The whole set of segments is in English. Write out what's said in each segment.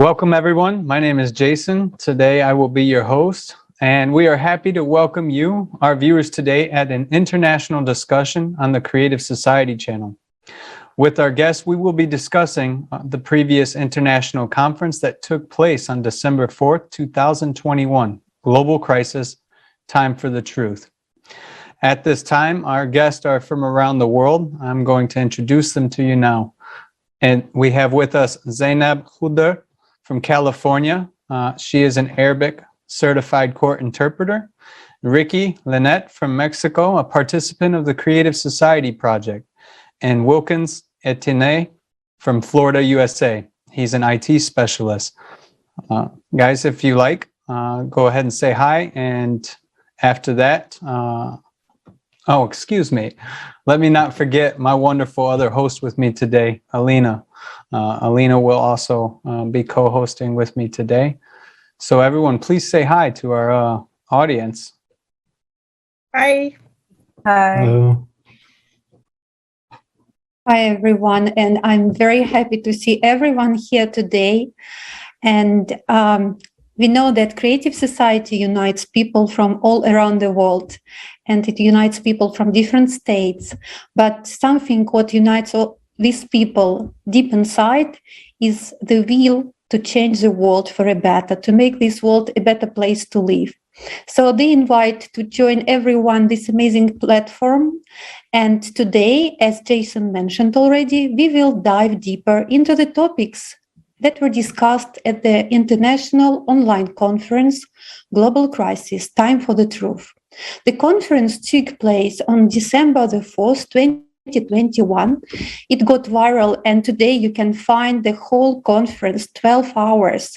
Welcome, everyone. My name is Jason. Today, I will be your host, and we are happy to welcome you, our viewers, today at an international discussion on the Creative Society channel. With our guests, we will be discussing the previous international conference that took place on December 4th, 2021, Global Crisis, Time for the Truth. At this time, our guests are from around the world. I'm going to introduce them to you now. And we have with us Zenab Khouder from California. She is an Arabic certified court interpreter. Ricki, Lynette from Mexico, a participant of the Creative Society Project. And Wilkens Etienne from Florida, USA. He's an IT specialist. Guys, if you like, go ahead and say hi. And after that, excuse me. Let me not forget my wonderful other host with me today, Alina. Alina will also be co-hosting with me today. So everyone, please say hi to our audience. Hi. Hi. Hello. Hi, everyone. And I'm very happy to see everyone here today. And we know that Creative Society unites people from all around the world, and it unites people from different states. But something what unites all these people deep inside is the will to change the world for a better, to make this world a better place to live. So they invite to join everyone this amazing platform. And today, as Jason mentioned already, we will dive deeper into the topics that were discussed at the International Online Conference, Global Crisis, Time for the Truth. The conference took place on December the 4th, 2021. It got viral, and today you can find the whole conference, 12 hours,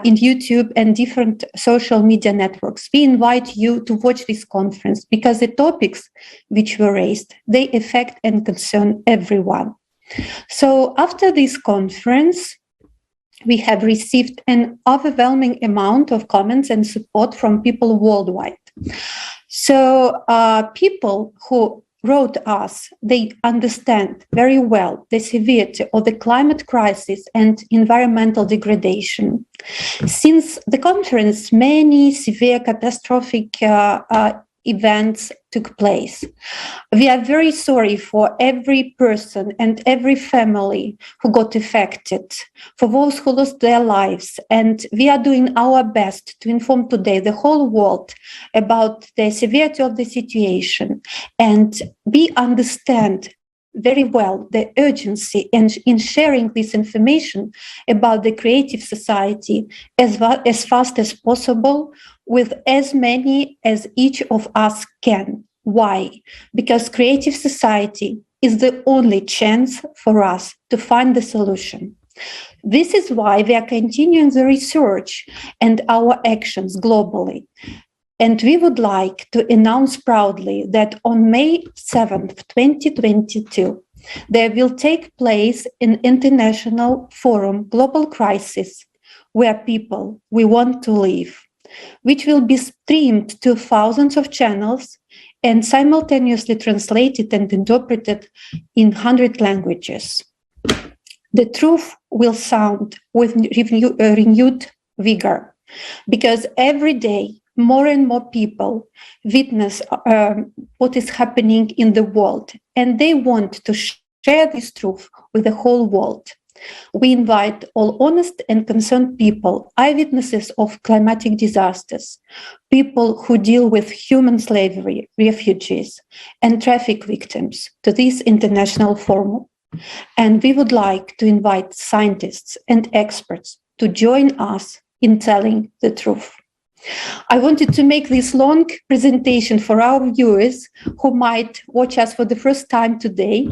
in YouTube and different social media networks. We invite you to watch this conference because the topics which were raised, they affect and concern everyone. So after this conference, we have received an overwhelming amount of comments and support from people worldwide. So people who wrote us, they understand very well the severity of the climate crisis and environmental degradation. Since the conference, many severe catastrophic events took place. We are very sorry for every person and every family who got affected, for those who lost their lives. And we are doing our best to inform today the whole world about the severity of the situation. And we understand very well the urgency in sharing this information about the Creative Society as fast as possible with as many as each of us can. Why? Because Creative Society is the only chance for us to find the solution. This is why we are continuing the research and our actions globally. And we would like to announce proudly that on May 7th, 2022, there will take place an international forum, Global Crisis, where people we want to live, which will be streamed to thousands of channels and simultaneously translated and interpreted in 100 languages. The truth will sound with renewed vigor, because every day more and more people witness what is happening in the world, and they want to share this truth with the whole world. We invite all honest and concerned people, eyewitnesses of climatic disasters, people who deal with human slavery, refugees, and traffic victims to this international forum. And we would like to invite scientists and experts to join us in telling the truth. I wanted to make this long presentation for our viewers who might watch us for the first time today.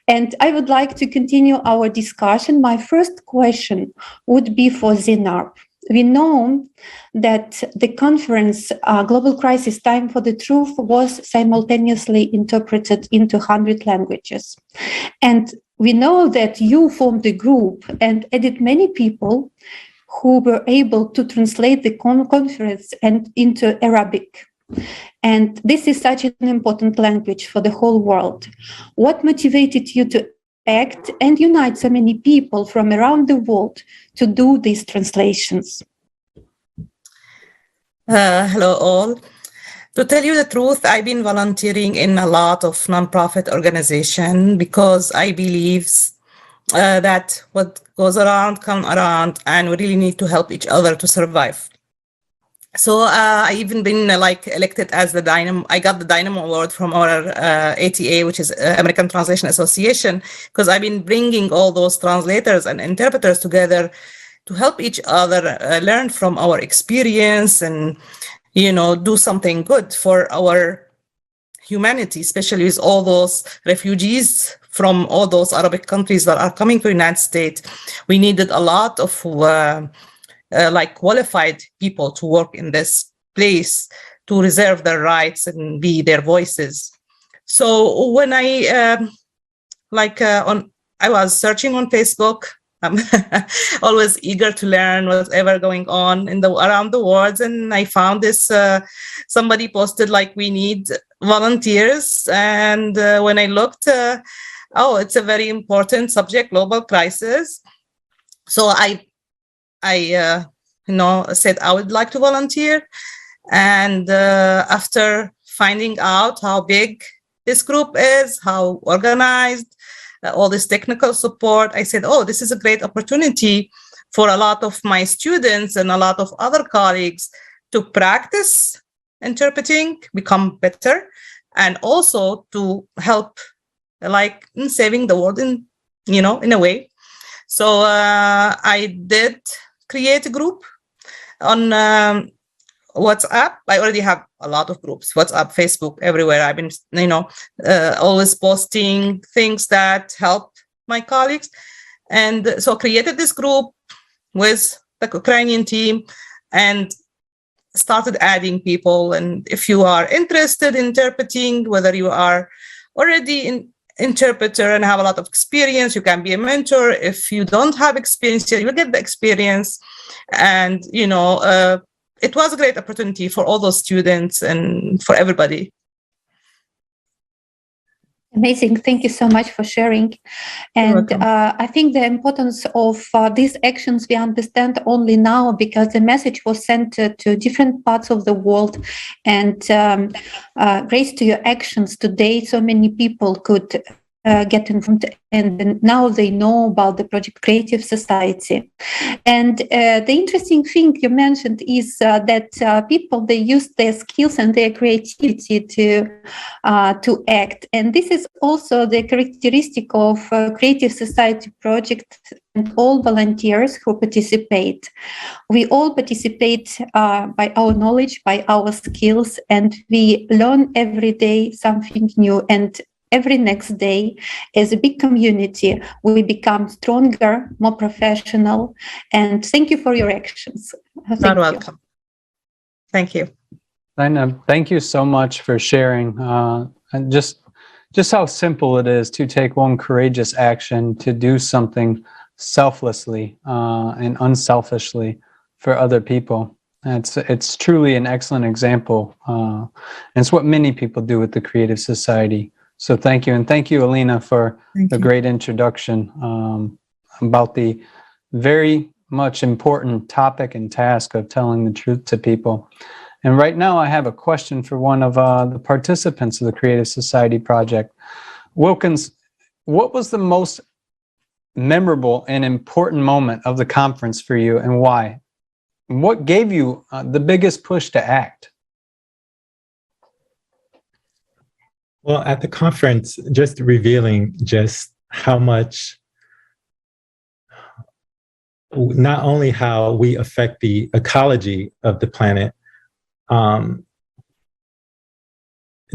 And I would like to continue our discussion. My first question would be for Zenab. We know that the conference, Global Crisis Time for the Truth, was simultaneously interpreted into 100 languages. And we know that you formed a group and added many people who were able to translate the conference and into Arabic. And this is such an important language for the whole world. What motivated you to act and unite so many people from around the world to do these translations? Hello, all. To tell you the truth, I've been volunteering in a lot of nonprofit organizations because I believe that what goes around comes around, and we really need to help each other to survive. So I even been elected as the Dynamo. I got the Dynamo Award from our ATA, which is American Translation Association, because I've been bringing all those translators and interpreters together to help each other learn from our experience and, do something good for our humanity, especially with all those refugees from all those Arabic countries that are coming to the United States. We needed a lot of qualified people to work in this place to reserve their rights and be their voices. So when I was searching on Facebook, I'm always eager to learn whatever going on around the world, and I found this. Somebody posted we need volunteers, and when I looked, it's a very important subject, global crisis. So I said I would like to volunteer, and after finding out how big this group is, how organized, all this technical support, I said, this is a great opportunity for a lot of my students and a lot of other colleagues to practice interpreting, become better, and also to help in saving the world in a way. So I did create a group on WhatsApp. I already have a lot of groups, WhatsApp, Facebook, everywhere. I've been, always posting things that help my colleagues. And so created this group with the Ukrainian team and started adding people. And if you are interested in interpreting, whether you are already an interpreter and have a lot of experience, you can be a mentor. If you don't have experience, you will get the experience. And, it was a great opportunity for all those students and for everybody. Amazing. Thank you so much for sharing. And I think the importance of these actions we understand only now because the message was sent to different parts of the world. And grace to your actions today, so many people could get informed, and now they know about the project Creative Society. And the interesting thing you mentioned is that people, they use their skills and their creativity to act. And this is also the characteristic of Creative Society project and all volunteers who participate. We all participate by our knowledge, by our skills, and we learn every day something new. And every next day, as a big community, we become stronger, more professional. And thank you for your actions. You're welcome. Thank you. Zenab, thank you so much for sharing. And just how simple it is to take one courageous action to do something selflessly and unselfishly for other people. It's truly an excellent example. And it's what many people do with the Creative Society. So thank you. And thank you, Alina, for the great introduction about the very much important topic and task of telling the truth to people. And right now I have a question for one of the participants of the Creative Society project. Wilkens, what was the most memorable and important moment of the conference for you, and why? What gave you the biggest push to act? Well, at the conference, just revealing just how much, not only how we affect the ecology of the planet,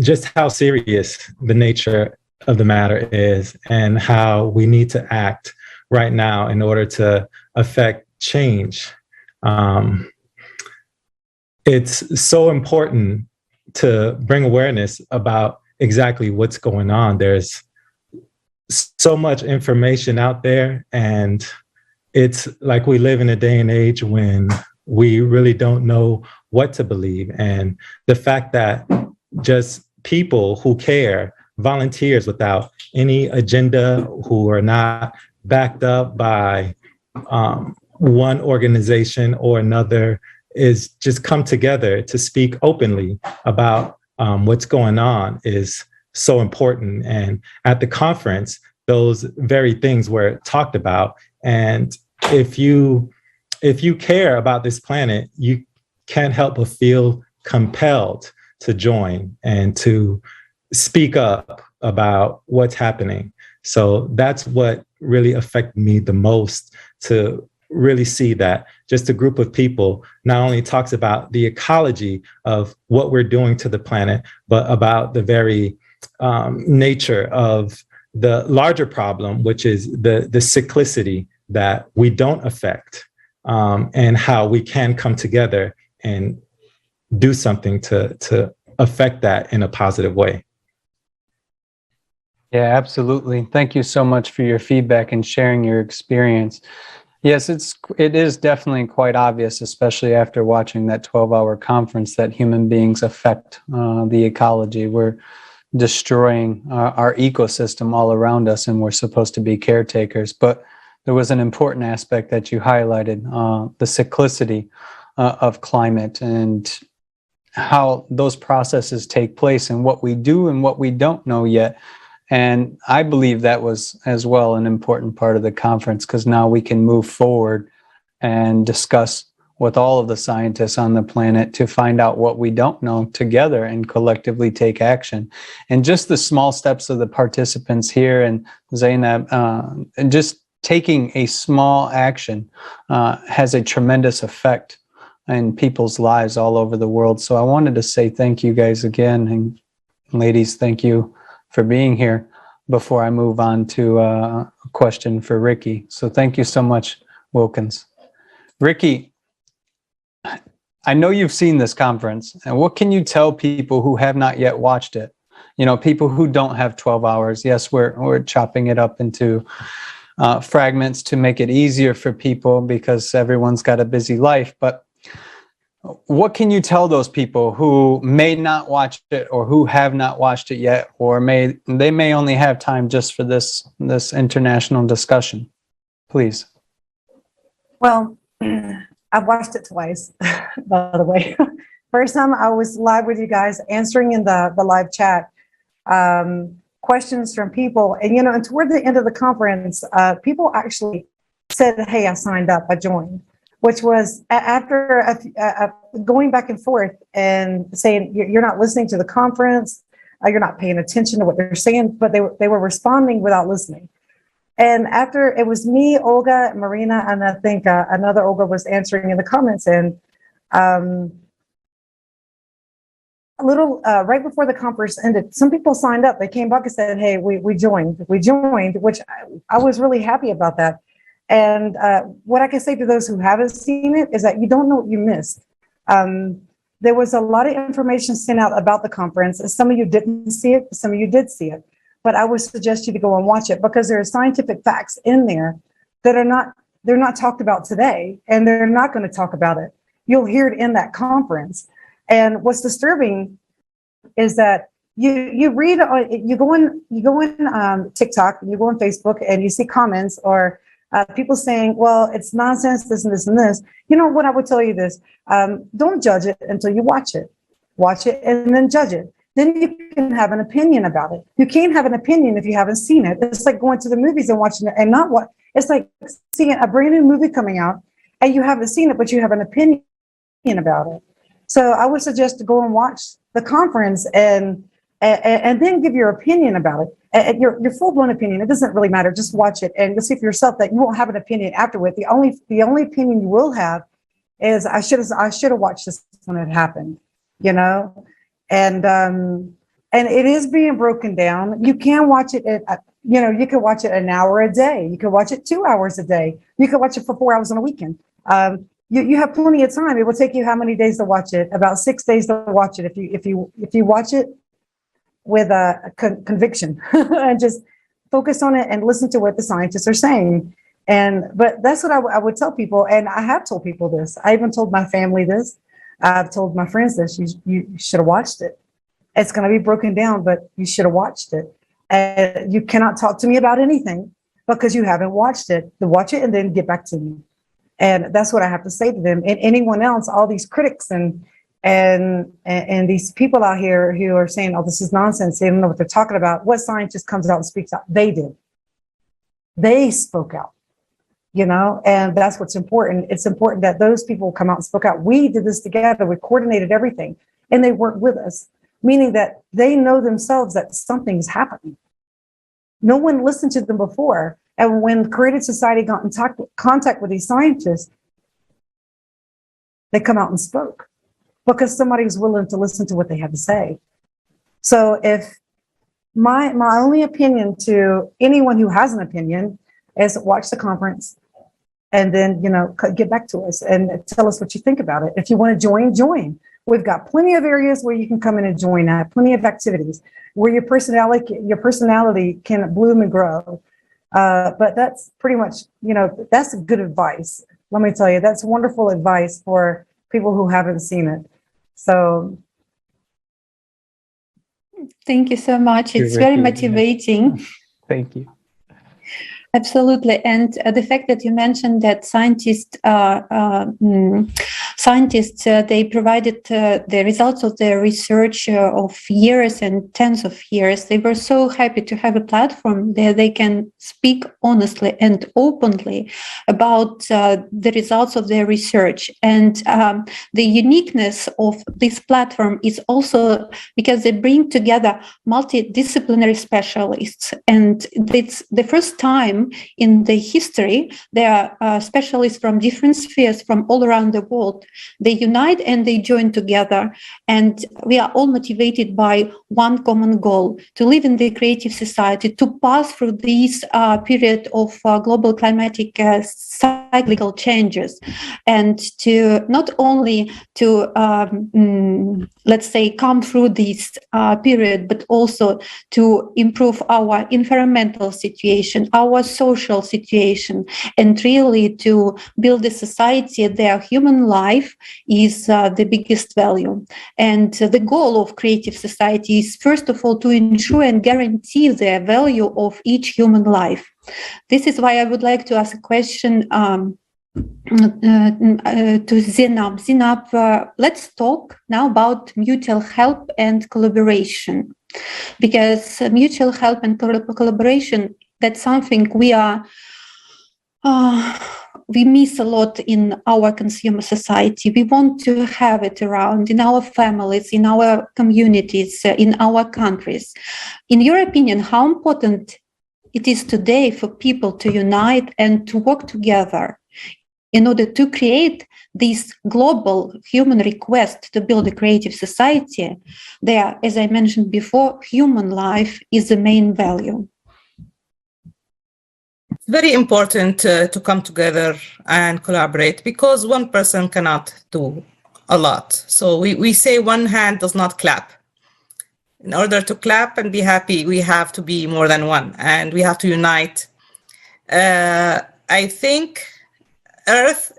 just how serious the nature of the matter is and how we need to act right now in order to affect change. It's so important to bring awareness about exactly what's going on. There's so much information out there, and it's like we live in a day and age when we really don't know what to believe. And the fact that just people who care volunteers without any agenda, who are not backed up by one organization or another, is just come together to speak openly about what's going on is so important. And at the conference, those very things were talked about. And if you care about this planet, you can't help but feel compelled to join and to speak up about what's happening. So that's what really affected me the most, to really see that just a group of people not only talks about the ecology of what we're doing to the planet, but about the very nature of the larger problem, which is the cyclicity that we don't affect, and how we can come together and do something to affect that in a positive way. Yeah, absolutely. Thank you so much for your feedback and sharing your experience. Yes, it is definitely quite obvious, especially after watching that 12-hour conference, that human beings affect the ecology. We're destroying our ecosystem all around us, and we're supposed to be caretakers. But there was an important aspect that you highlighted, the cyclicity of climate and how those processes take place and what we do and what we don't know yet. And I believe that was as well an important part of the conference, because now we can move forward and discuss with all of the scientists on the planet to find out what we don't know together and collectively take action. And just the small steps of the participants here and Zenab, and just taking a small action has a tremendous effect in people's lives all over the world. So I wanted to say thank you guys again. And ladies, thank you for being here before I move on to a question for Ricki. So thank you so much, Wilkens. Ricki, I know you've seen this conference, and what can you tell people who have not yet watched it? You know, people who don't have 12 hours. Yes, we're chopping it up into fragments to make it easier for people because everyone's got a busy life. But what can you tell those people who may not watch it or who have not watched it yet, or they may only have time just for this international discussion? Please. Well, I've watched it twice, by the way. First time I was live with you guys answering in the live chat questions from people. And, you know, and toward the end of the conference, people actually said, hey, I signed up, I joined, which was after going back and forth and saying, you're not listening to the conference, you're not paying attention to what they're saying, but they were responding without listening. And after, it was me, Olga, Marina, and I think another Olga was answering in the comments. And a little right before the conference ended, some people signed up. They came back and said, hey, we joined, which I was really happy about that. And what I can say to those who haven't seen it is that you don't know what you missed. There was a lot of information sent out about the conference. Some of you didn't see it, some of you did see it. But I would suggest you to go and watch it, because there are scientific facts in there that they're not talked about today, and they're not going to talk about it. You'll hear it in that conference. And what's disturbing is that you read, you go on TikTok, you go on Facebook, and you see comments or people saying, well, it's nonsense, this and this and this. You know what, I would tell you this, don't judge it until you watch it. Watch it and then judge it. Then you can have an opinion about it. You can't have an opinion if you haven't seen it. It's like going to the movies and watching it and not what. It's like seeing a brand new movie coming out and you haven't seen it, but you have an opinion about it. So I would suggest to go and watch the conference and then give your opinion about it. Your full-blown opinion. It doesn't really matter. Just watch it and you'll see for yourself that you won't have an opinion afterward. The only opinion you will have is I should have watched this when it happened. You know. And it is being broken down. You can watch it you can watch it an hour a day. You can watch it 2 hours a day. You can watch it for 4 hours on a weekend. You have plenty of time. It will take you how many days to watch it? About 6 days to watch it. If you watch it with a conviction and just focus on it and listen to what the scientists are saying. But that's what I would tell people. And I have told people this. I even told my family this. I've told my friends this, you should have watched it. It's going to be broken down, but you should have watched it. And you cannot talk to me about anything because you haven't watched it. To watch it and then get back to me. And that's what I have to say to them. And anyone else, all these critics and these people out here who are saying, oh, this is nonsense. They don't know what they're talking about. What scientist comes out and speaks out? They did. They spoke out, you know, and that's what's important. It's important that those people come out and spoke out. We did this together. We coordinated everything and they worked with us, meaning that they know themselves that something's happening. No one listened to them before. And when Creative Society got in contact with these scientists, they come out and spoke because somebody was willing to listen to what they had to say. So if my only opinion to anyone who has an opinion is watch the conference and then, you know, get back to us and tell us what you think about it. If you want to join, join. We've got plenty of areas where you can come in and join at, plenty of activities where your personality can bloom and grow. But that's pretty much, you know, that's good advice. Let me tell you, that's wonderful advice for people who haven't seen it. So. Thank you so much. It's very motivating. Thank you. Absolutely. And the fact that you mentioned that scientists, they provided the results of their research of years and tens of years. They were so happy to have a platform where they can speak honestly and openly about the results of their research. And the uniqueness of this platform is also because they bring together multidisciplinary specialists. And it's the first time in the history, there are specialists from different spheres from all around the world. They unite and they join together. And we are all motivated by one common goal, to live in the creative society, to pass through this period of global climatic cyclical changes, and to not only to, let's say, come through this period, but also to improve our environmental situation, our social situation, and really to build a society where human life is the biggest value. And the goal of creative society is, first of all, to ensure and guarantee the value of each human life. This is why I would like to ask a question to Zenab. Zenab, let's talk now about mutual help and collaboration, because mutual help and collaboration, that's something we miss a lot in our consumer society. We want to have it around in our families, in our communities, in our countries. In your opinion, how important it is today for people to unite and to work together in order to create this global human request to build a creative society, there, as I mentioned before, human life is the main value. It's very important to come together and collaborate, because one person cannot do a lot. So we say one hand does not clap. In order to clap and be happy, we have to be more than one, and we have to unite. I think Earth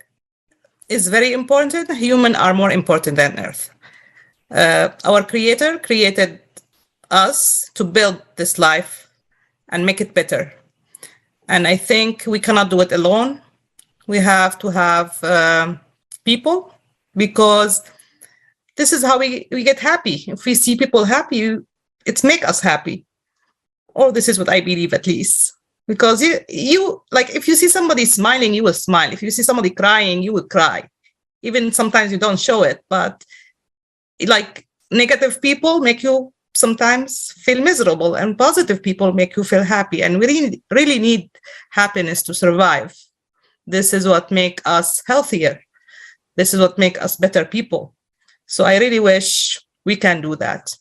is very important. Humans are more important than Earth. Our Creator created us to build this life and make it better. And I think we cannot do it alone. We have to have people, because this is how we get happy. If we see people happy, it makes us happy. Or this is what I believe, at least. Because you like, if you see somebody smiling, you will smile. If you see somebody crying, you will cry. Even sometimes you don't show it, but like negative people make you sometimes feel miserable, and positive people make you feel happy. And we really need happiness to survive. This is what makes us healthier. This is what makes us better people. So I really wish we can do that.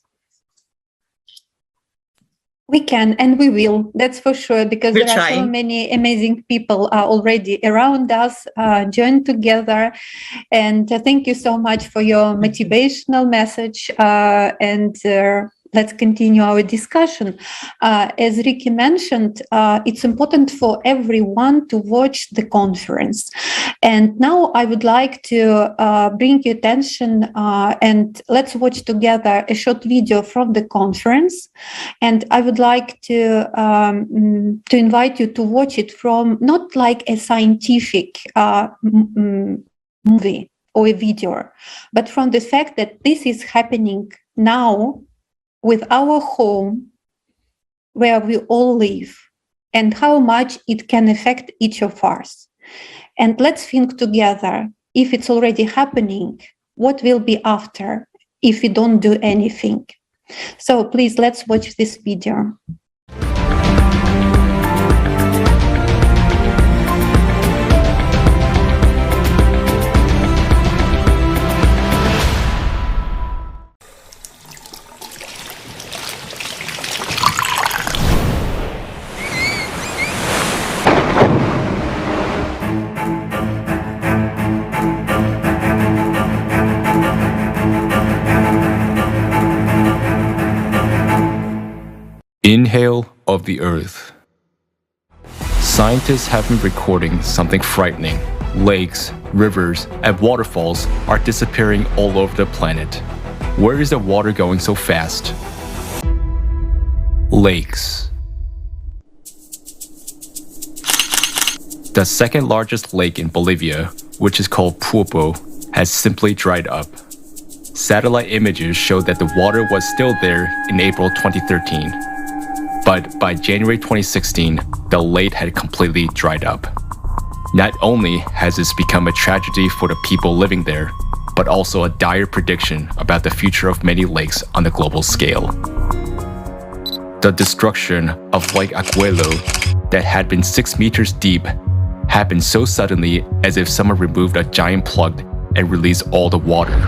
We can, and we will, that's for sure, because We're there are so many amazing people already around us, joined together. And thank you so much for your motivational message. And let's continue our discussion. As Ricki mentioned, it's important for everyone to watch the conference. And now I would like to bring your attention and let's watch together a short video from the conference. And I would like to invite you to watch it from not like a scientific movie or a video, but from the fact that this is happening now with our home where we all live and how much it can affect each of us. And let's think together, if it's already happening, what will be after if we don't do anything? So please, let's watch this video. Inhale of the Earth. Scientists have been recording something frightening. Lakes, rivers, and waterfalls are disappearing all over the planet. Where is the water going so fast? Lakes. The second largest lake in Bolivia, which is called Pulpo, has simply dried up. Satellite images show that the water was still there in April 2013. But by January 2016, the lake had completely dried up. Not only has this become a tragedy for the people living there, but also a dire prediction about the future of many lakes on the global scale. The destruction of Lake Aguelo, that had been 6 meters deep, happened so suddenly as if someone removed a giant plug and released all the water.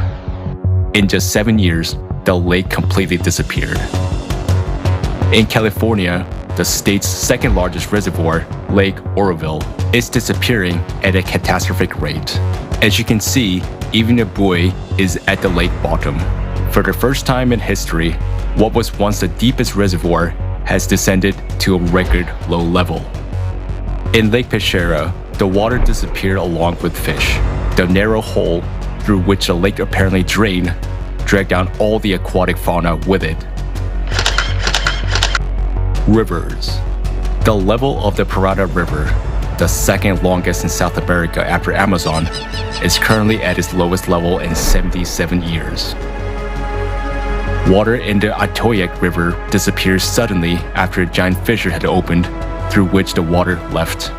In just 7 years, the lake completely disappeared. In California, the state's second largest reservoir, Lake Oroville, is disappearing at a catastrophic rate. As you can see, even a buoy is at the lake bottom. For the first time in history, what was once the deepest reservoir has descended to a record low level. In Lake Pechera, the water disappeared along with fish. The narrow hole through which the lake apparently drained dragged down all the aquatic fauna with it. Rivers. The level of the Parada River, the second longest in South America after Amazon, is currently at its lowest level in 77 years. Water in the Atoyac River disappears suddenly after a giant fissure had opened, through which the water left.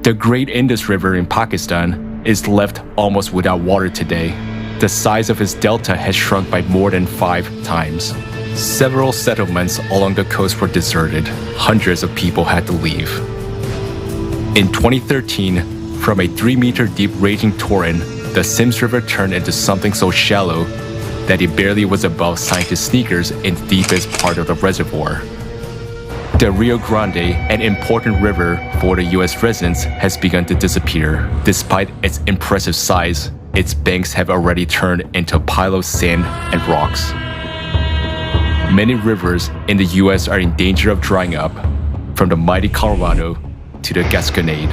The Great Indus River in Pakistan is left almost without water today. The size of its delta has shrunk by more than 5 times. Several settlements along the coast were deserted. Hundreds of people had to leave. In 2013, from a 3-meter deep raging torrent, the Sims River turned into something so shallow that it barely was above scientists' sneakers in the deepest part of the reservoir. The Rio Grande, an important river for the US residents, has begun to disappear. Despite its impressive size, its banks have already turned into a pile of sand and rocks. Many rivers in the US are in danger of drying up, from the mighty Colorado to the Gasconade.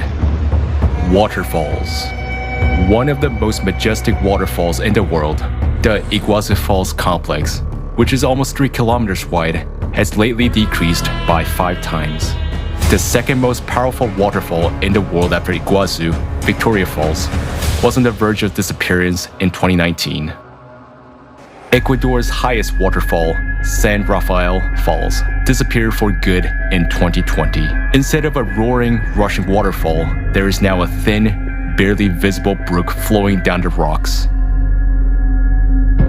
Waterfalls. One of the most majestic waterfalls in the world, the Iguazu Falls complex, which is almost 3 kilometers wide, has lately decreased by 5 times. The second most powerful waterfall in the world after Iguazu, Victoria Falls, was on the verge of disappearance in 2019. Ecuador's highest waterfall, San Rafael Falls, disappeared for good in 2020. Instead of a roaring, rushing waterfall, there is now a thin, barely visible brook flowing down the rocks.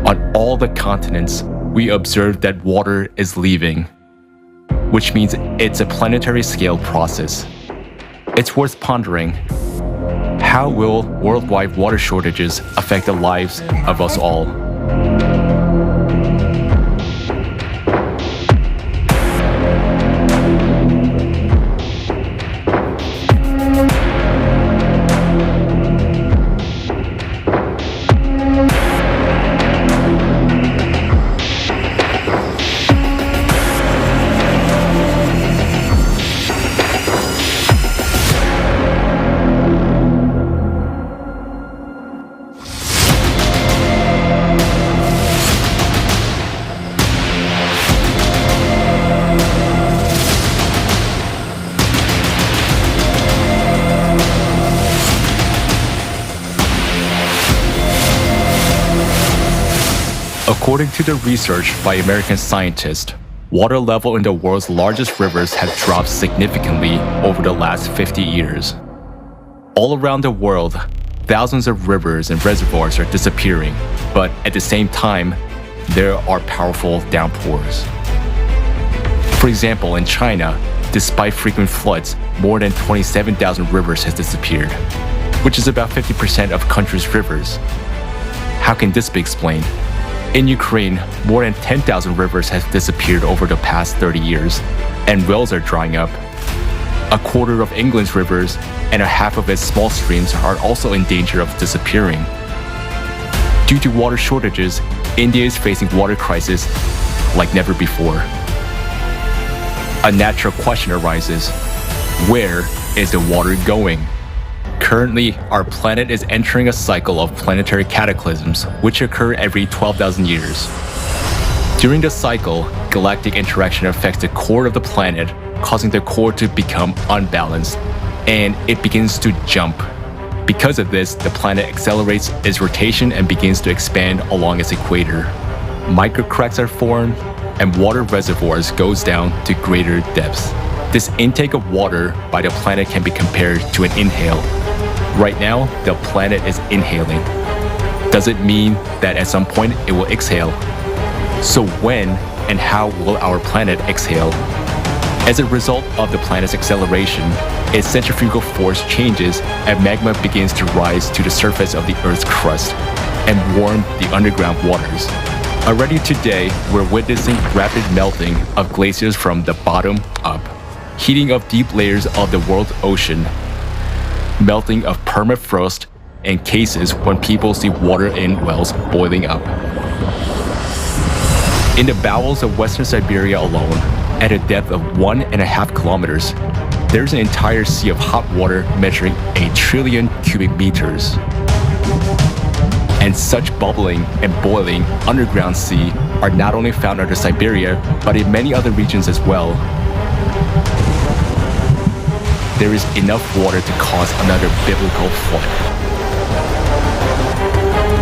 On all the continents, we observe that water is leaving, which means it's a planetary scale process. It's worth pondering. How will worldwide water shortages affect the lives of us all? According to the research by American scientists, water level in the world's largest rivers have dropped significantly over the last 50 years. All around the world, thousands of rivers and reservoirs are disappearing, but at the same time, there are powerful downpours. For example, in China, despite frequent floods, more than 27,000 rivers has disappeared, which is about 50% of country's rivers. How can this be explained? In Ukraine, more than 10,000 rivers have disappeared over the past 30 years, and wells are drying up. A quarter of England's rivers and a half of its small streams are also in danger of disappearing. Due to water shortages, India is facing water crisis like never before. A natural question arises: where is the water going? Currently, our planet is entering a cycle of planetary cataclysms, which occur every 12,000 years. During the cycle, galactic interaction affects the core of the planet, causing the core to become unbalanced, and it begins to jump. Because of this, the planet accelerates its rotation and begins to expand along its equator. Microcracks are formed, and water reservoirs goes down to greater depths. This intake of water by the planet can be compared to an inhale. Right now, the planet is inhaling. Does it mean that at some point it will exhale? So when and how will our planet exhale? As a result of the planet's acceleration, its centrifugal force changes and magma begins to rise to the surface of the Earth's crust and warm the underground waters. Already today, we're witnessing rapid melting of glaciers from the bottom up, heating of deep layers of the world ocean, melting of permafrost, and cases when people see water in wells boiling up. In the bowels of Western Siberia alone, at a depth of 1.5 kilometers, there's an entire sea of hot water measuring 1 trillion cubic meters. And such bubbling and boiling underground sea are not only found under Siberia, but in many other regions as well. There is enough water to cause another biblical flood.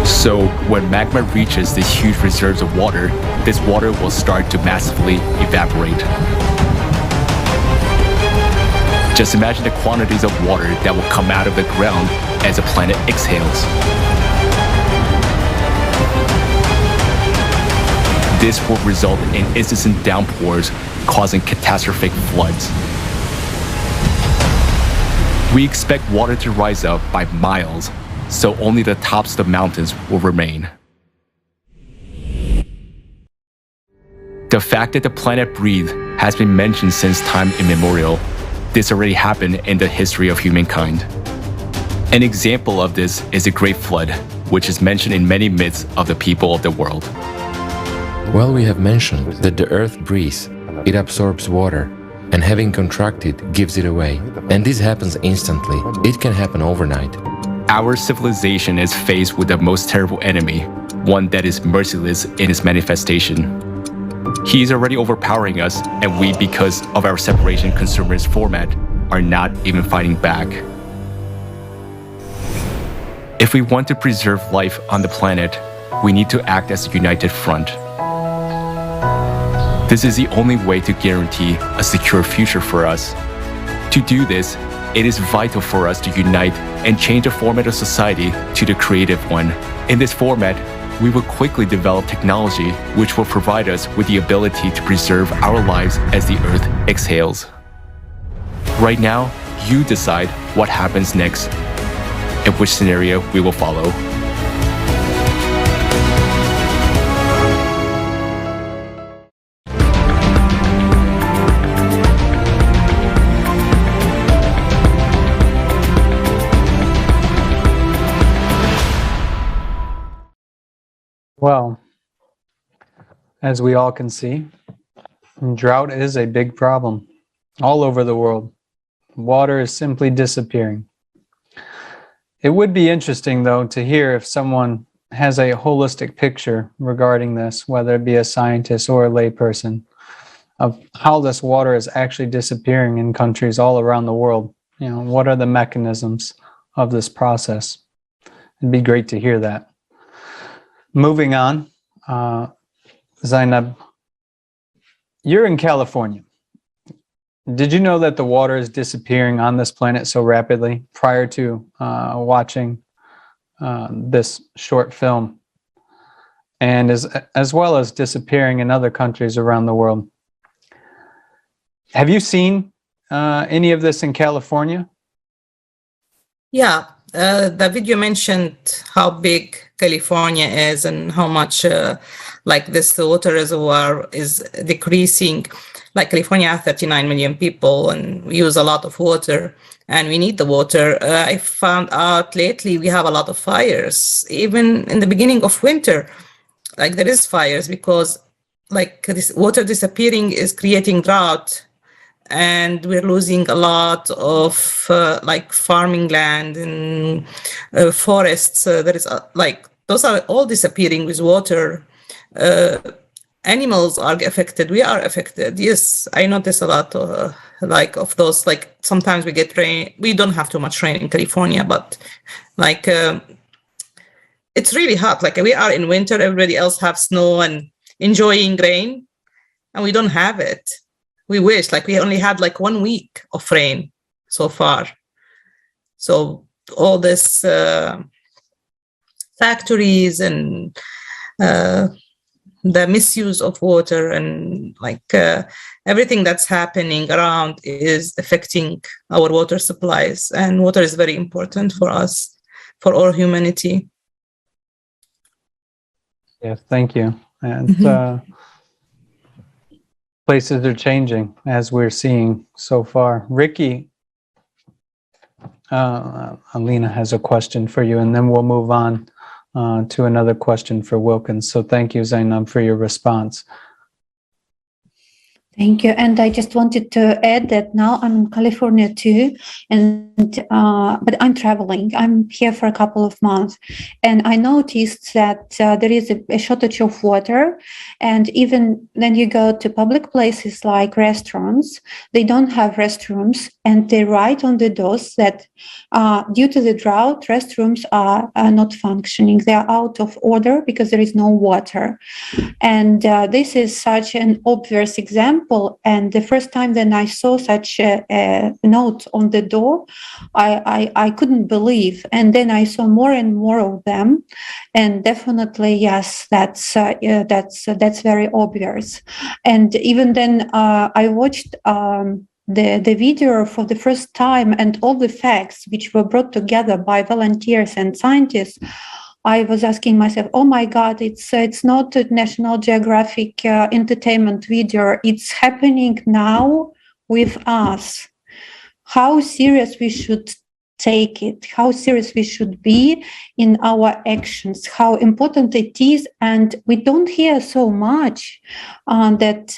So when magma reaches these huge reserves of water, this water will start to massively evaporate. Just imagine the quantities of water that will come out of the ground as the planet exhales. This will result in incessant downpours, causing catastrophic floods. We expect water to rise up by miles, so only the tops of the mountains will remain. The fact that the planet breathes has been mentioned since time immemorial. This already happened in the history of humankind. An example of this is the Great Flood, which is mentioned in many myths of the people of the world. Well, we have mentioned that the earth breathes, it absorbs water, and having contracted, gives it away. And this happens instantly. It can happen overnight. Our civilization is faced with the most terrible enemy, one that is merciless in its manifestation. He is already overpowering us, and we, because of our separation consumerist format, are not even fighting back. If we want to preserve life on the planet, we need to act as a united front. This is the only way to guarantee a secure future for us. To do this, it is vital for us to unite and change the format of society to the creative one. In this format, we will quickly develop technology which will provide us with the ability to preserve our lives as the Earth exhales. Right now, you decide what happens next and which scenario we will follow. Well, as we all can see, drought is a big problem all over the world. Water is simply disappearing. It would be interesting, though, to hear if someone has a holistic picture regarding this, whether it be a scientist or a layperson, of how this water is actually disappearing in countries all around the world. You know, what are the mechanisms of this process? It'd be great to hear that. Moving on, Zenab, you're in California. Did you know that the water is disappearing on this planet so rapidly? Prior to watching this short film, and as well as disappearing in other countries around the world. Have you seen any of this in California? Yeah, the video mentioned how big California is and how much like this water reservoir is decreasing. Like California has 39 million people and we use a lot of water and we need the water. I found out lately we have a lot of fires. Even in the beginning of winter, like there is fires because like this water disappearing is creating drought. And we're losing a lot of like farming land and forests. There is like those are all disappearing with water. Animals are affected. We are affected. Yes, I notice a lot like of those. Like sometimes we get rain. We don't have too much rain in California, but like it's really hot. Like we are in winter. Everybody else have snow and enjoying rain, and we don't have it. We wish, like we only had like 1 week of rain so far. So all this factories and the misuse of water and like everything that's happening around is affecting our water supplies. And water is very important for us, for all humanity. Yes, thank you. And places are changing as we're seeing so far. Ricki, Alina has a question for you, and then we'll move on to another question for Wilkens. So thank you, Zenab, for your response. Thank you. And I just wanted to add that now I'm in California too, and but I'm traveling. I'm here for a couple of months, and I noticed that there is a shortage of water. And even when you go to public places like restaurants, they don't have restrooms, and they write on the doors that due to the drought, restrooms are not functioning. They are out of order because there is no water. And this is such an obvious example. And the first time that I saw such a note on the door, I couldn't believe. And then I saw more and more of them. And definitely, yes, that's very obvious. And even then, I watched the video for the first time, and all the facts which were brought together by volunteers and scientists. I was asking myself, oh my God, it's not a National Geographic entertainment video. It's happening now with us. How serious we should take it, how serious we should be in our actions, how important it is. And we don't hear so much that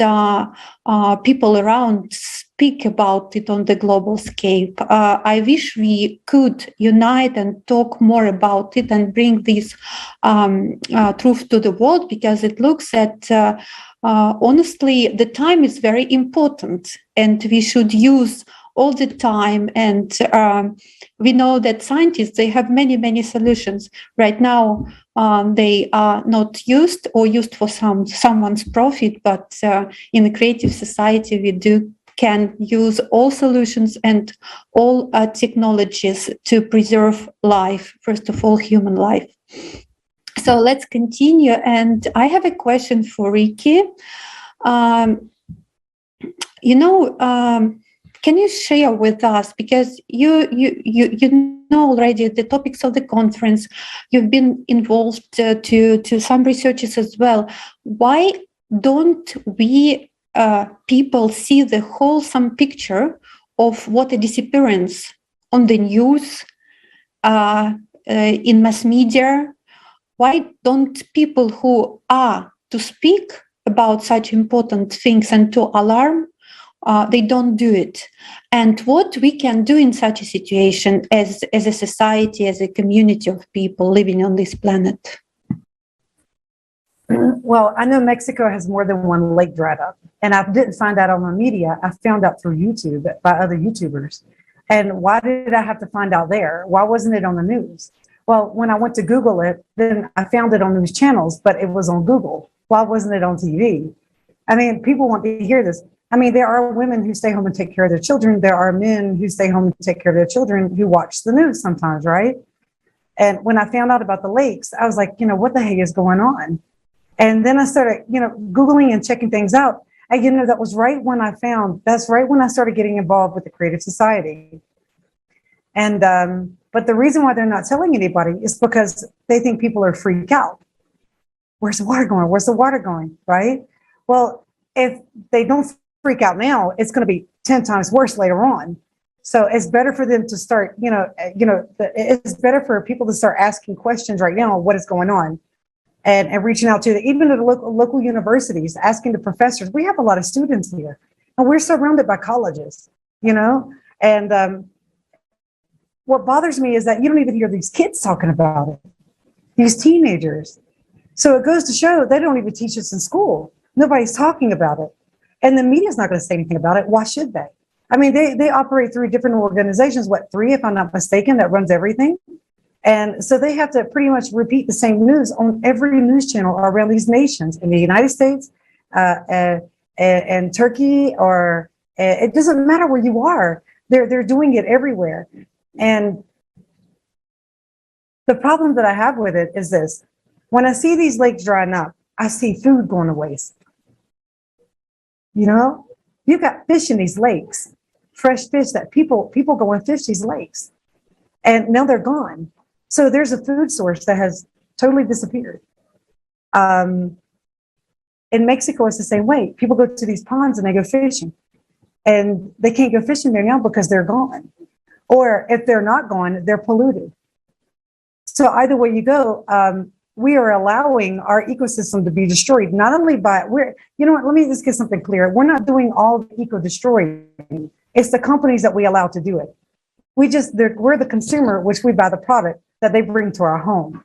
people around speak about it on the global scale. I wish we could unite and talk more about it and bring this truth to the world, because it looks at, honestly, the time is very important and we should use all the time. And we know that scientists, they have many solutions. Right now, they are not used or used for someone's profit, but in a creative society, we can use all solutions and all technologies to preserve life, first of all, human life. So let's continue. And I have a question for Ricki. Can you share with us, because you know already the topics of the conference, you've been involved to some researches as well. Why don't we people see the wholesome picture of what a disappearance on the news, in mass media? Why don't people who are to speak about such important things and to alarm, they don't do it? And what we can do in such a situation as a society, as a community of people living on this planet? Well, I know Mexico has more than one lake dried up, and I didn't find out on the media. I found out through YouTube by other YouTubers. And why did I have to find out there? Why wasn't it on the news? Well, when I went to Google it, then I found it on news channels, but it was on Google. Why wasn't it on TV? I mean, people want to hear this. I mean, there are women who stay home and take care of their children. There are men who stay home and take care of their children who watch the news sometimes, right? And when I found out about the lakes, I was like, what the heck is going on? And then I started, Googling and checking things out. And, that's right when I started getting involved with the Creative Society. And, but the reason why they're not telling anybody is because they think people are freaked out. Where's the water going? Where's the water going? Right? Well, if they don't freak out now, it's going to be 10 times worse later on. So it's better for them to start, it's better for people to start asking questions right now, what is going on, and reaching out to even to the local universities, asking the professors. We have a lot of students here, and we're surrounded by colleges, and what bothers me is that you don't even hear these kids talking about it, these teenagers. So it goes to show they don't even teach us in school. Nobody's talking about it. And the media's not going to say anything about it. Why should they? I mean, they operate through different organizations, 3, if I'm not mistaken, that runs everything. And so they have to pretty much repeat the same news on every news channel around these nations in the United States and Turkey, or it doesn't matter where you are. They're doing it everywhere. And the problem that I have with it is this. When I see these lakes drying up, I see food going to waste. You've got fish in these lakes, fresh fish that people go and fish these lakes, and now they're gone. So there's a food source that has totally disappeared. In Mexico, it's the same way. People go to these ponds and they go fishing, and they can't go fishing there now because they're gone. Or if they're not gone, they're polluted. So either way you go, we are allowing our ecosystem to be destroyed, not only by, let me just get something clear. We're not doing all the eco-destroying. It's the companies that we allow to do it. We're the consumer, which we buy the product that they bring to our home,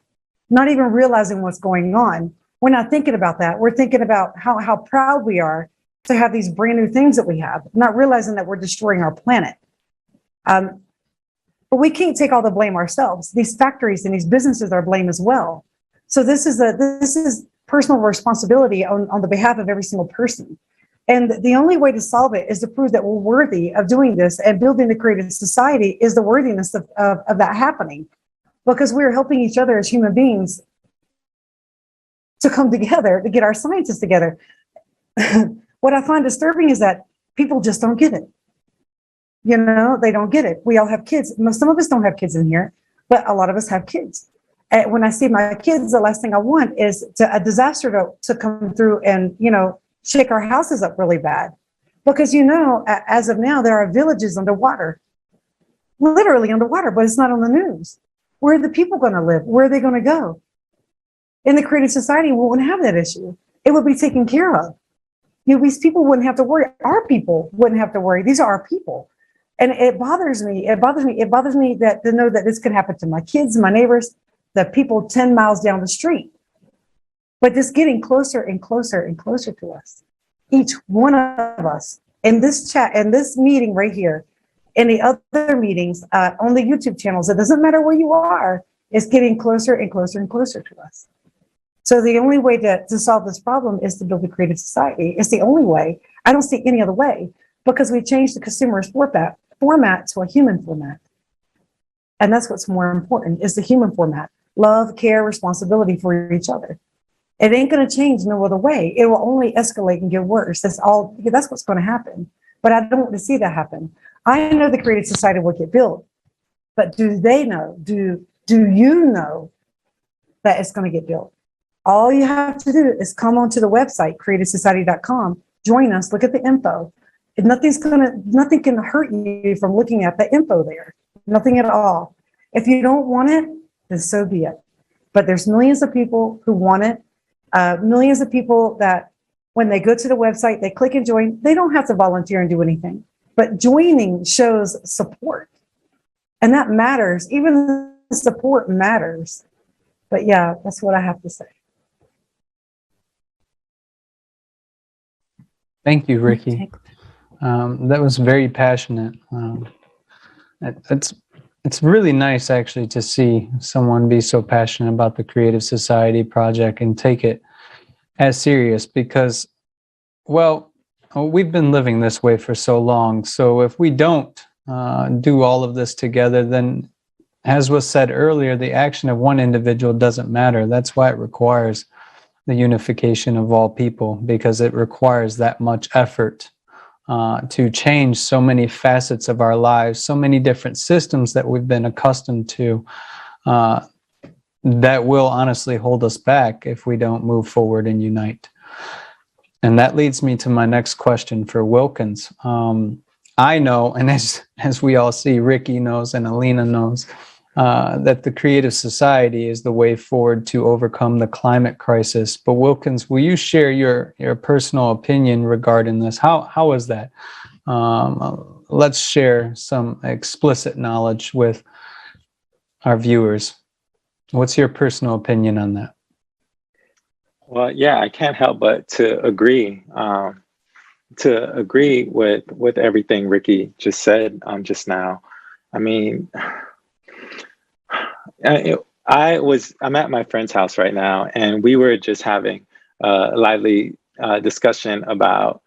not even realizing what's going on. We're not thinking about that. We're thinking about how proud we are to have these brand new things that we have, not realizing that we're destroying our planet. But we can't take all the blame ourselves. These factories and these businesses are blame as well. So this is personal responsibility on the behalf of every single person. And the only way to solve it is to prove that we're worthy of doing this, and building the Creative Society is the worthiness of that happening, because we're helping each other as human beings to come together, to get our sciences together. What I find disturbing is that people just don't get it. They don't get it. We all have kids. Some of us don't have kids in here, but a lot of us have kids. And when I see my kids, the last thing I want is a disaster to come through and, shake our houses up really bad. Because, as of now, there are villages underwater, literally underwater, but it's not on the news. Where are the people going to live? Where are they going to go? In the Creative Society, we wouldn't have that issue. It would be taken care of. These people wouldn't have to worry. Our people wouldn't have to worry. These are our people. And it bothers me. It bothers me that to know that this could happen to my kids, my neighbors, the people 10 miles down the street. But just getting closer and closer and closer to us. Each one of us in this chat, in this meeting right here, in the other meetings on the YouTube channels, it doesn't matter where you are, it's getting closer and closer and closer to us. So the only way to solve this problem is to build a Creative Society. It's the only way. I don't see any other way, because we changed the consumerist format to a human format. And that's what's more important, is the human format. Love, care, responsibility for each other. It ain't going to change no other way. It will only escalate and get worse. That's what's going to happen. But I don't want to see that happen. I know the Creative Society will get built, but do they know? Do you know that it's going to get built? All you have to do is come onto the website, creativesociety.com, join us, look at the info. Nothing can hurt you from looking at the info there. Nothing at all. If you don't want it, then so be it. But there's millions of people who want it. Millions of people that when they go to the website, they click and join. They don't have to volunteer and do anything. But joining shows support. And that matters. Even the support matters. But yeah, that's what I have to say. Thank you, Ricki. That was very passionate. it's really nice actually to see someone be so passionate about the Creative Society project and take it as serious because, well, we've been living this way for so long. So if we don't do all of this together, then as was said earlier, the action of one individual doesn't matter. That's why it requires the unification of all people, because it requires that much effort to change so many facets of our lives, so many different systems that we've been accustomed to that will honestly hold us back if we don't move forward and unite. And that leads me to my next question for Wilkens. I know, and as we all see, Ricki knows and Alina knows, that the Creative Society is the way forward to overcome the climate crisis. But Wilkens, will you share your personal opinion regarding this? How is that? Let's share some explicit knowledge with our viewers. What's your personal opinion on that? Well, yeah, I can't help but to agree with everything Ricki just said just now. I mean, I'm at my friend's house right now, and we were just having a lively discussion about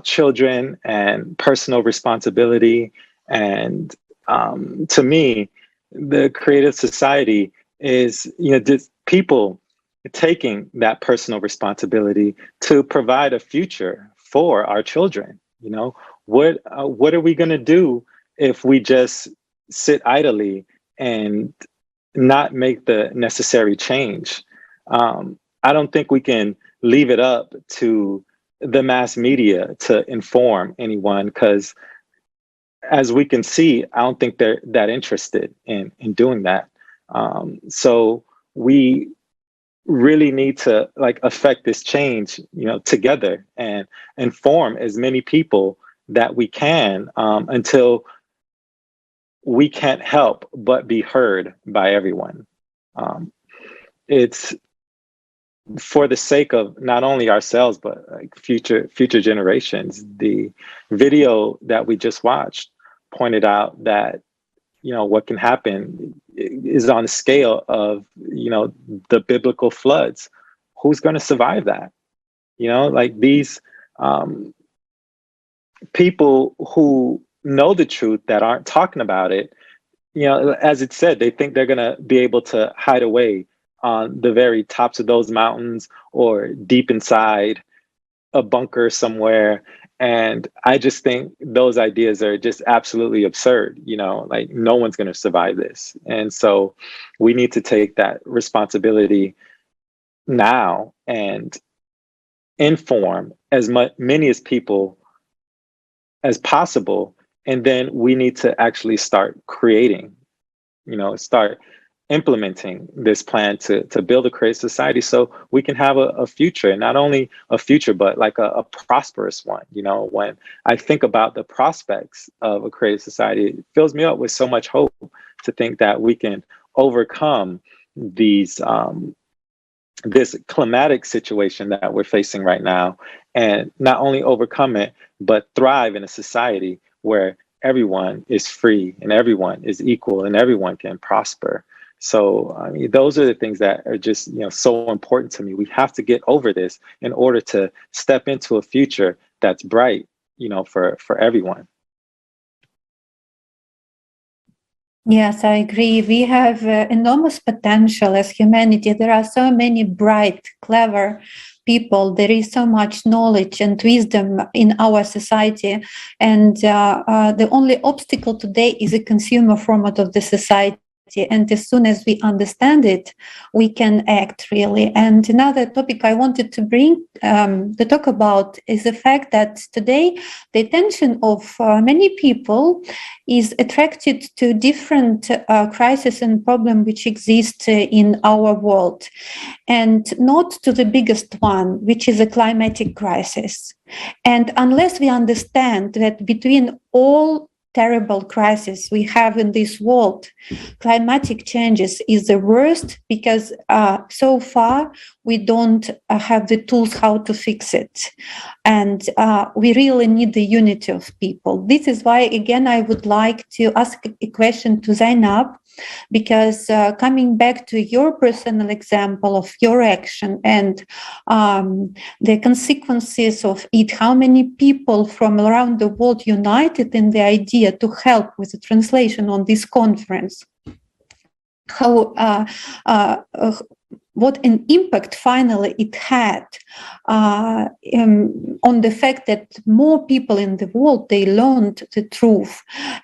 children and personal responsibility. And to me, the Creative Society is, just people taking that personal responsibility to provide a future for our children. What are we going to do if we just sit idly and not make the necessary change? I don't think we can leave it up to the mass media to inform anyone, because as we can see, I don't think they're that interested in doing that. So we really need to affect this change, together, and inform as many people that we can until we can't help but be heard by everyone. It's for the sake of not only ourselves, but future generations. The video that we just watched pointed out that, what can happen is on the scale of, the biblical floods. Who's going to survive that? These people who know the truth that aren't talking about it, as it said, they think they're going to be able to hide away on the very tops of those mountains or deep inside a bunker somewhere. And I just think those ideas are just absolutely absurd. No one's going to survive this. And so we need to take that responsibility now and inform as many as people as possible. And then we need to actually start creating, start implementing this plan to build a creative society so we can have a future, and not only a future, but a prosperous one. When I think about the prospects of a creative society, it fills me up with so much hope to think that we can overcome these this climatic situation that we're facing right now, and not only overcome it, but thrive in a society where everyone is free and everyone is equal and everyone can prosper. So those are the things that are just so important to me. We have to get over this in order to step into a future that's bright, for everyone. Yes, I agree. We have enormous potential as humanity. There are so many bright, clever people. There is so much knowledge and wisdom in our society. And the only obstacle today is a consumer format of the society. And as soon as we understand it, we can act really. And another topic I wanted to bring to talk about is the fact that today the attention of many people is attracted to different crises and problems which exist in our world, and not to the biggest one, which is a climatic crisis. And unless we understand that between all terrible crisis we have in this world, climatic changes is the worst because so far we don't have the tools how to fix it. And we really need the unity of people. This is why, again, I would like to ask a question to Zenab, because coming back to your personal example of your action and the consequences of it, how many people from around the world united in the idea to help with the translation on this conference, what an impact finally it had on the fact that more people in the world, they learned the truth.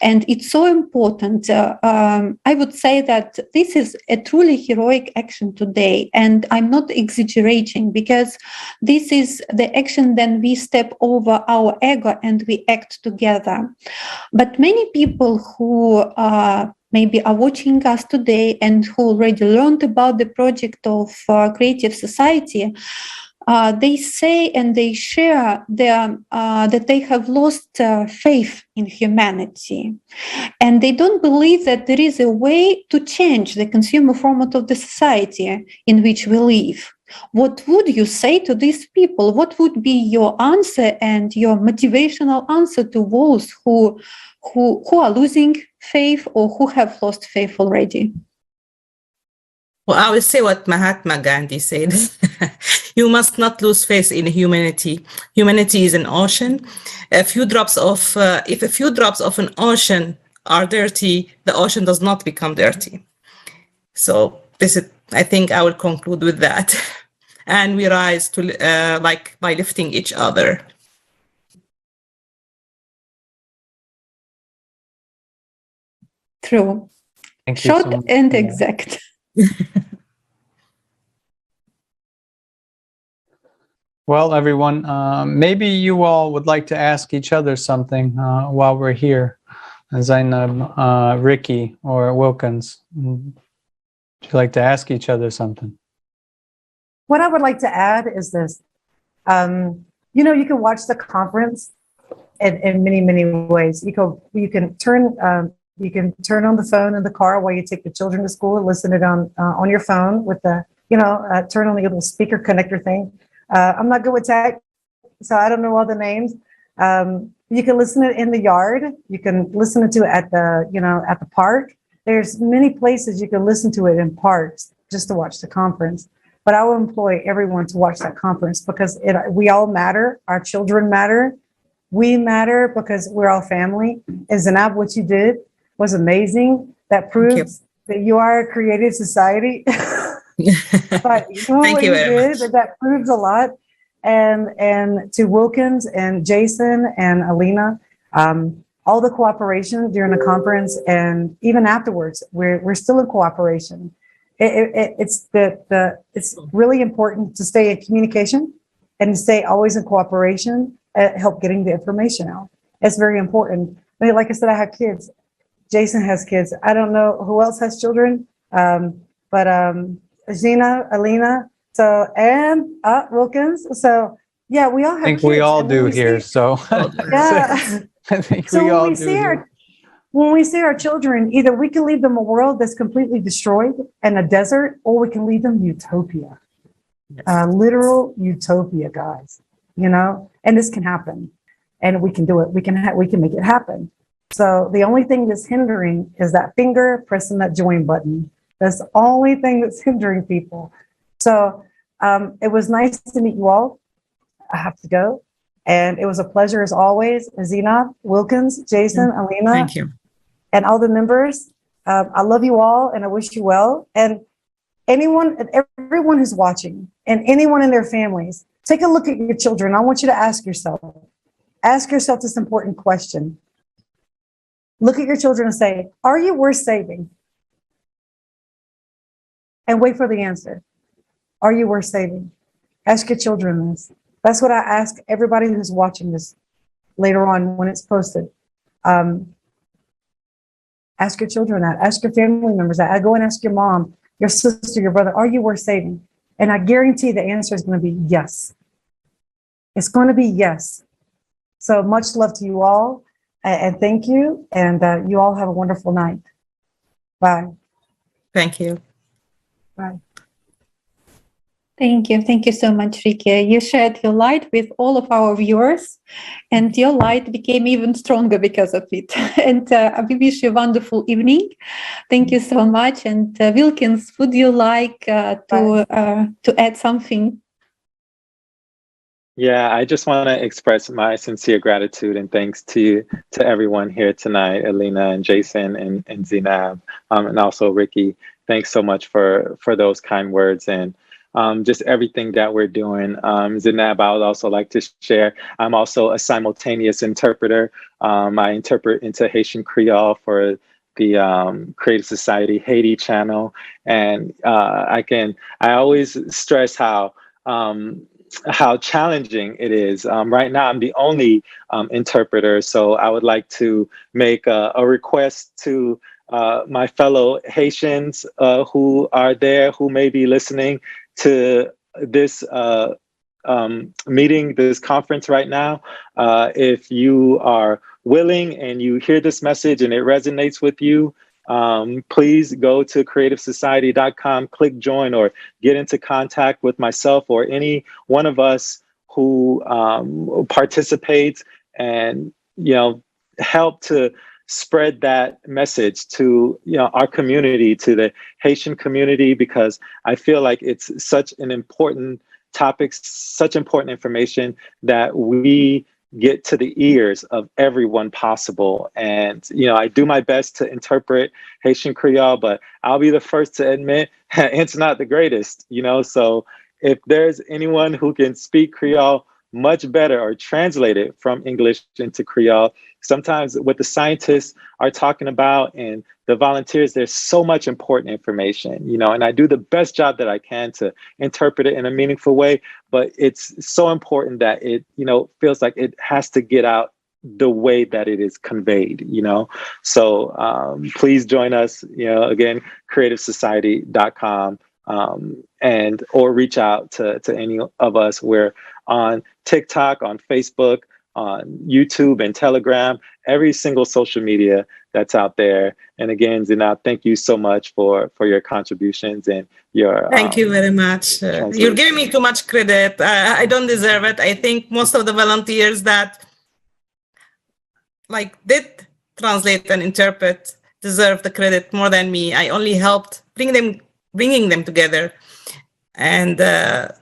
And it's so important. I would say that this is a truly heroic action today. And I'm not exaggerating, because this is the action then we step over our ego and we act together. But many people who maybe are watching us today and who already learned about the project of Creative Society, they say and they share that they have lost faith in humanity. And they don't believe that there is a way to change the consumer format of the society in which we live. What would you say to these people? What would be your answer and your motivational answer to those who are losing faith or who have lost faith already? Well, I will say what Mahatma Gandhi said. You must not lose faith in humanity. Humanity is an ocean. If a few drops of an ocean are dirty, the ocean does not become dirty. So this is, I think I will conclude with that. And we rise to by lifting each other. True. Thank you Short so much and for that. exact. Well, everyone, maybe you all would like to ask each other something while we're here. Zenab, Ricki, or Wilkens. Would you like to ask each other something? What I would like to add is this. You can watch the conference in many, many ways. You can turn on the phone in the car while you take the children to school and listen it on your phone with the, turn on the little speaker connector thing. I'm not good with tech, so I don't know all the names. You can listen to it in the yard. You can listen to it at the park. There's many places you can listen to it in parks just to watch the conference. But I will employ everyone to watch that conference because we all matter. Our children matter. We matter because we're all family. And Zenab, what you did was amazing. That proves that you are a creative society. But Thank you very much. That proves a lot. And to Wilkens and Jason and Alina, all the cooperation during the conference and even afterwards, we're still in cooperation. It's really important to stay in communication and to stay always in cooperation and help getting the information out. It's very important. I mean, like I said, I have kids. Jason has kids. I don't know who else has children, but Gina, Alina, and Wilkens. So yeah, we all have I think kids. we all do here. So Yeah. I think So we all when do here. when we see our children, either we can leave them a world that's completely destroyed and a desert, or we can leave them utopia, literal utopia, guys. And this can happen, and we can do it. We can make it happen. So the only thing that's hindering is that finger pressing that join button. That's the only thing that's hindering people. So it was nice to meet you all. I have to go. And it was a pleasure as always. Zenab, Wilkens, Jason, Alina. Thank you. And all the members. I love you all and I wish you well. And everyone who's watching and anyone in their families, take a look at your children. I want you to ask yourself this important question. Look at your children and say, are you worth saving? And wait for the answer. Are you worth saving? Ask your children this. That's what I ask everybody who's watching this later on when it's posted. Ask your children that. Ask your family members that. I go and ask your mom, your sister, your brother, are you worth saving? And I guarantee the answer is going to be yes. It's going to be yes. So much love to you all. And thank you. And you all have a wonderful night. Bye. Thank you. Bye. Thank you. Thank you so much, Ricki. You shared your light with all of our viewers, and your light became even stronger because of it. And we wish you a wonderful evening. Thank you so much. And Wilkens, would you like to add something? Yeah, I just want to express my sincere gratitude and thanks to everyone here tonight, Alina and Jason and Zenab, and also Ricki. Thanks so much for those kind words and just everything that we're doing. Zenab, I would also like to share, I'm also a simultaneous interpreter. I interpret into Haitian Creole for the Creative Society Haiti channel. And I always stress how challenging it is. Right now, I'm the only interpreter, so I would like to make a request to my fellow Haitians who are there, who may be listening to this meeting, this conference right now. If you are willing and you hear this message and it resonates with you, please go to creativesociety.com, click join, or get into contact with myself or any one of us who participates, and help to spread that message to our community, to the Haitian community, because I feel like it's such an important topic, such important information that we get to the ears of everyone possible. And I do my best to interpret Haitian Creole, but I'll be the first to admit it's not the greatest, so if there's anyone who can speak Creole much better or translate it from English into Creole, sometimes what the scientists are talking about and the volunteers, there's so much important information, and I do the best job that I can to interpret it in a meaningful way, but it's so important that it, feels like it has to get out the way that it is conveyed, So please join us, again, creativesociety.com, and or reach out to any of us. We're on TikTok, on Facebook, on YouTube and Telegram, every single social media that's out there. And again, Zenab, thank you so much for your contributions and your thank you very much. You're giving me too much credit. I don't deserve it. I think most of the volunteers that did translate and interpret deserve the credit more than me. I only helped bringing them together. And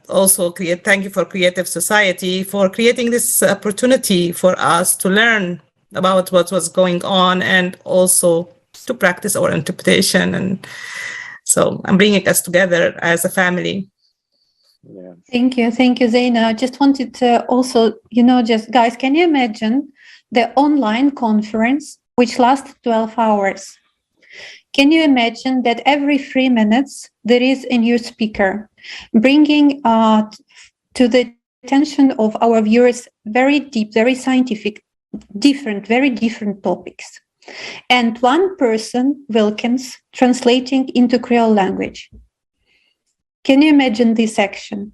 also thank you for Creative Society for creating this opportunity for us to learn about what was going on and also to practice our interpretation. And so I'm bringing us together as a family. Yeah. Thank you, Zaina. I just wanted to also, guys, can you imagine the online conference which lasted 12 hours? Can you imagine that every 3 minutes there is a new speaker bringing to the attention of our viewers very deep, very scientific, very different topics. And one person, Wilkens, translating into Creole language. Can you imagine this action?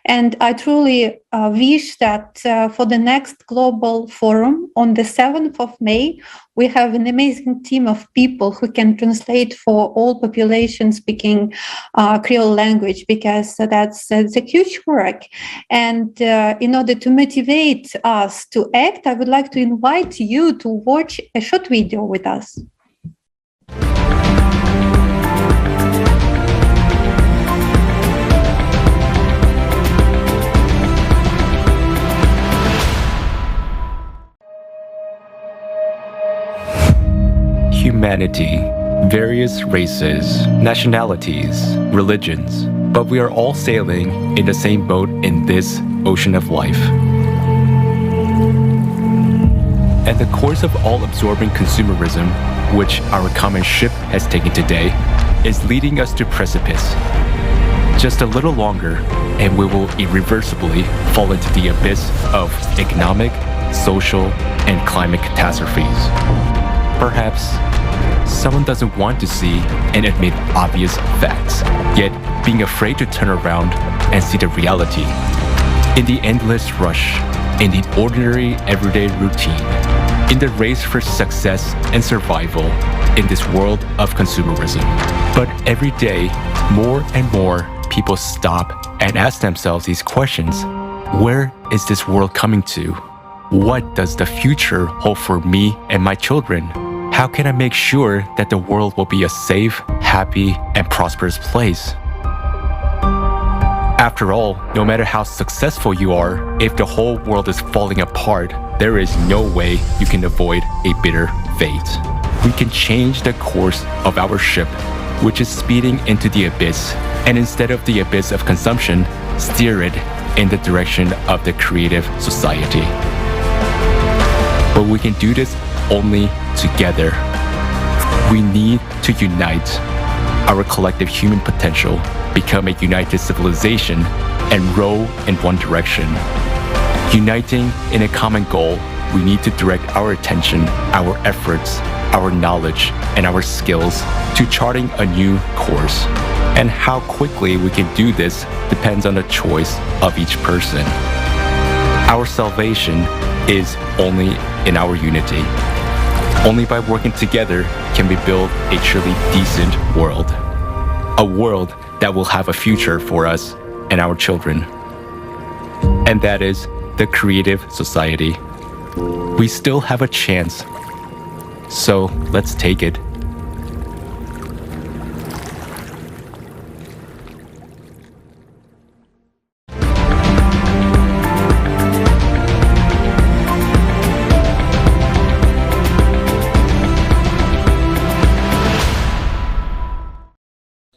And I truly wish that for the next global forum on the 7th of May, we have an amazing team of people who can translate for all populations speaking Creole language, because that's a huge work. And in order to motivate us to act, I would like to invite you to watch a short video with us. Humanity, various races, nationalities, religions, but we are all sailing in the same boat in this ocean of life. At the course of all-absorbing consumerism, which our common ship has taken today, is leading us to precipice. Just a little longer, and we will irreversibly fall into the abyss of economic, social, and climate catastrophes. Perhaps someone doesn't want to see and admit obvious facts, yet being afraid to turn around and see the reality. In the endless rush, in the ordinary everyday routine, in the race for success and survival in this world of consumerism. But every day, more and more people stop and ask themselves these questions. Where is this world coming to? What does the future hold for me and my children? How can I make sure that the world will be a safe, happy, and prosperous place? After all, no matter how successful you are, if the whole world is falling apart, there is no way you can avoid a bitter fate. We can change the course of our ship, which is speeding into the abyss, and instead of the abyss of consumption, steer it in the direction of the creative society. But we can do this only together. We need to unite our collective human potential, become a united civilization, and row in one direction. Uniting in a common goal, we need to direct our attention, our efforts, our knowledge, and our skills to charting a new course. And how quickly we can do this depends on the choice of each person. Our salvation is only in our unity. Only by working together can we build a truly decent world. A world that will have a future for us and our children. And that is the creative society. We still have a chance. So let's take it.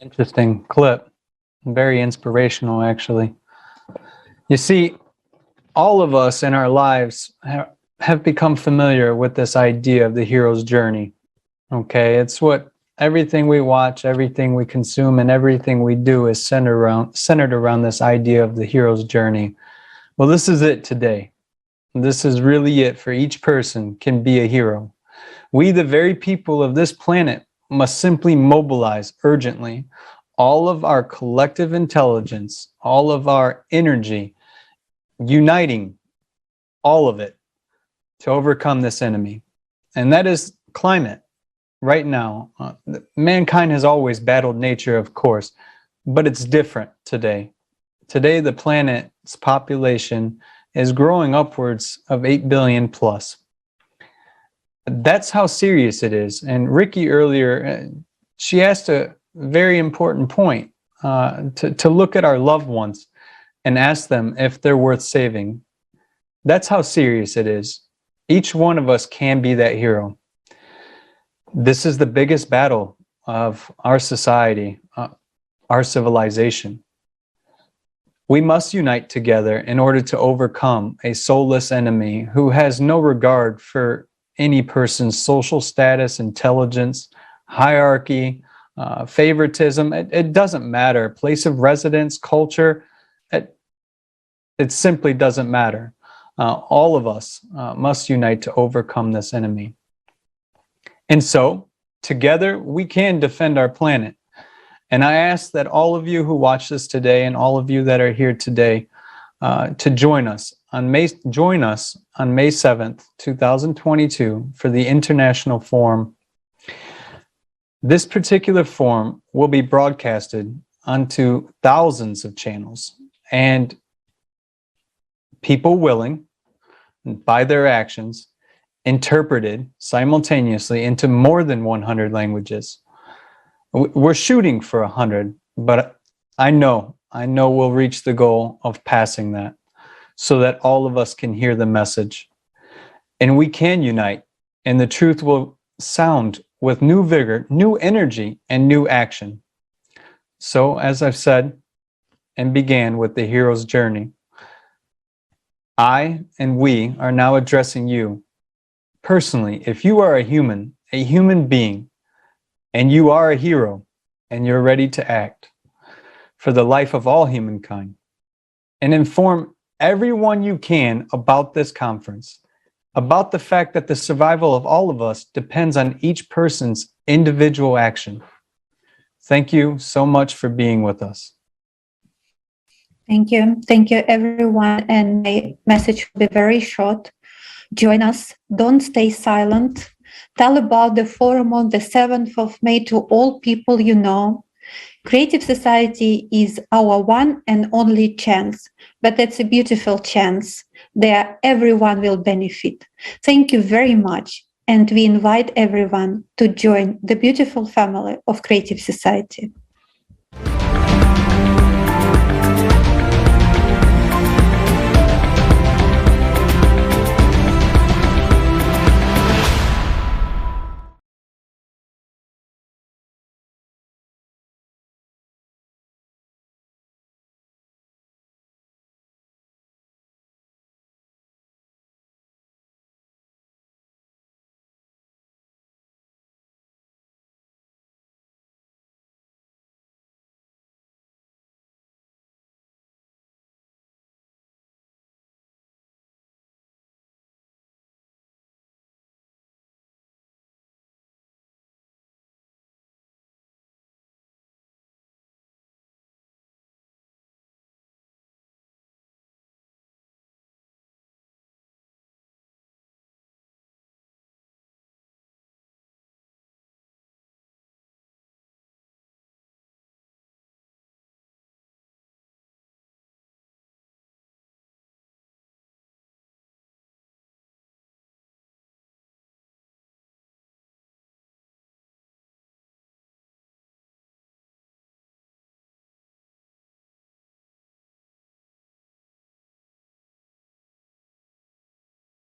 Interesting clip. Very inspirational, actually. You see, all of us in our lives have become familiar with this idea of the hero's journey. Okay, it's what everything we watch, everything we consume, and everything we do is centered around this idea of the hero's journey. Well, this is it today. This is really it for each person can be a hero. We, the very people of this planet, must simply mobilize urgently all of our collective intelligence, all of our energy, uniting all of it to overcome this enemy. And that is climate. Right now, mankind has always battled nature, of course, but it's different today. Today, the planet's population is growing upwards of 8 billion plus. That's how serious it is. And Ricki earlier, she asked a very important point, to look at our loved ones and ask them if they're worth saving. That's how serious it is. Each one of us can be that hero. This is the biggest battle of our society, our civilization. We must unite together in order to overcome a soulless enemy who has no regard for any person's social status, intelligence, hierarchy, favoritism. It doesn't matter. Place of residence, culture, it simply doesn't matter. All of us must unite to overcome this enemy. And so, together, we can defend our planet. And I ask that all of you who watch this today and all of you that are here today to join us on May 7th, 2022 for the International Forum. This particular forum will be broadcasted onto thousands of channels, and people willing, by their actions, interpreted simultaneously into more than 100 languages. We're shooting for 100, but I know we'll reach the goal of passing that so that all of us can hear the message. And we can unite, and the truth will sound with new vigor, new energy, and new action. So, as I've said and began with the hero's journey, I and we are now addressing you personally. If you are a human being, and you are a hero, and you're ready to act for the life of all humankind, and inform everyone you can about this conference, about the fact that the survival of all of us depends on each person's individual action. Thank you so much for being with us. Thank you. Thank you, everyone. And my message will be very short. Join us. Don't stay silent. Tell about the forum on the 7th of May to all people you know. Creative Society is our one and only chance, but it's a beautiful chance. There, everyone will benefit. Thank you very much. And we invite everyone to join the beautiful family of Creative Society.